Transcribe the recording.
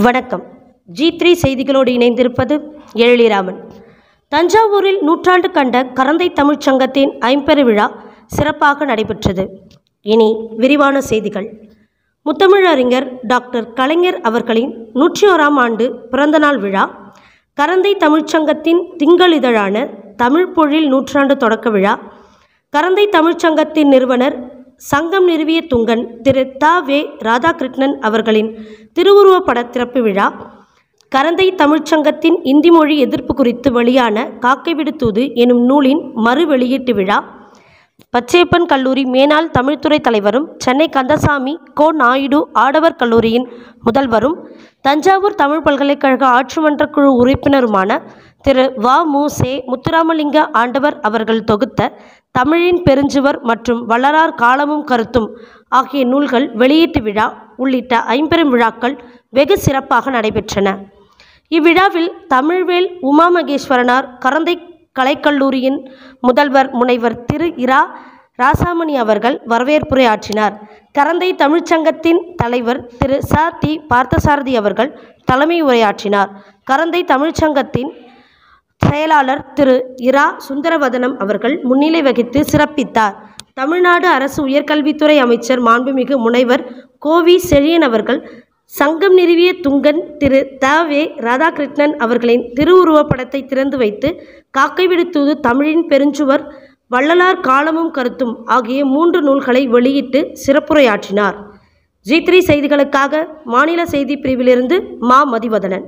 வணக்கம். G3 செய்திகளோடு இணைந்திருப்பது எழிலிராமன். தஞ்சாவூரில் நூற்றாண்டு கண்ட கரந்தை தமிழ்ச் சங்கத்தின் ஐம்பெரு விழா சிறப்பாக நடைபெற்றது. இனி விரிவான செய்திகள். முத்தமிழறிஞர் டாக்டர் கலைஞர் அவர்களின் 101ஆம் ஆண்டு பிறந்தநாள் விழா, கரந்தை தமிழ்ச் சங்கத்தின் திங்களிதழான தமிழ் பொழில் நூற்றாண்டு தொடக்க விழா, கரந்தை தமிழ்ச் சங்கத்தின் நிறுவனர் சங்கம் நிறுவிய துங்கன் திரு த.வே. ராதாகிருஷ்ணன் அவர்களின் திருவுருவப்பட திறப்பு விழா, கரந்தை தமிழ்ச் சங்கத்தின் இந்தி மொழி எதிர்ப்பு குறித்து வெளியான காக்கைவிடு தூது எனும் நூலின் மறு வெளியீட்டு விழா, பச்சையப்பன் கல்லூரி மேனாள் தமிழ்துறை தலைவரும் சென்னை கந்தசாமி கோ. நாயுடு ஆடவர் கல்லூரியின் முதல்வரும் தஞ்சாவூர் தமிழ் பல்கலைக்கழக ஆட்சிமன்ற குழு உறுப்பினருமான திரு வ.மு.செ. முத்துராமலிங்க ஆண்டவர் அவர்கள் தொகுத்த தமிழின் பெருஞ்சுவர் மற்றும் வள்ளலார் காலமும் கருத்தும் ஆகிய நூல்கள் வெளியீட்டு விழா உள்ளிட்ட ஐம்பெரும் விழாக்கள் வெகு சிறப்பாக நடைபெற்றன. இவ்விழாவில் தமிழ்வேல் உமாமகேஸ்வரனார் கரந்தை கலைக்கல்லூரியின் முதல்வர் முனைவர் திரு இரா. ராசாமணி அவர்கள் வரவேற்புரை ஆற்றினார். கரந்தை தமிழ்ச்சங்கத்தின் தலைவர் திரு ச. தி. பார்த்தசாரதி அவர்கள் தலைமை உரையாற்றினார். கரந்தை தமிழ்ச்சங்கத்தின் செயலாளர் திரு இரா. சுந்தரவதனம் அவர்கள் முன்னிலை வகித்து சிறப்பித்தார். தமிழ்நாடு அரசு உயர்கல்வித்துறை அமைச்சர் மாண்புமிகு முனைவர் கோவி செழியன் அவர்கள் சங்கம் நிறுவிய துங்கன் திரு த.வே. ராதாகிருஷ்ணன் அவர்களின் திருவுருவப்படத்தை திறந்து வைத்து காக்கைவிடு தூது, தமிழின் பெருஞ்சுவர், வள்ளலார் காலமும் கருத்தும் ஆகிய 3 நூல்களை வெளியிட்டு சிறப்புரையாற்றினார். G3 செய்திகளுக்காக மாநில செய்தி பிரிவிலிருந்து மா. மதிவதனன்.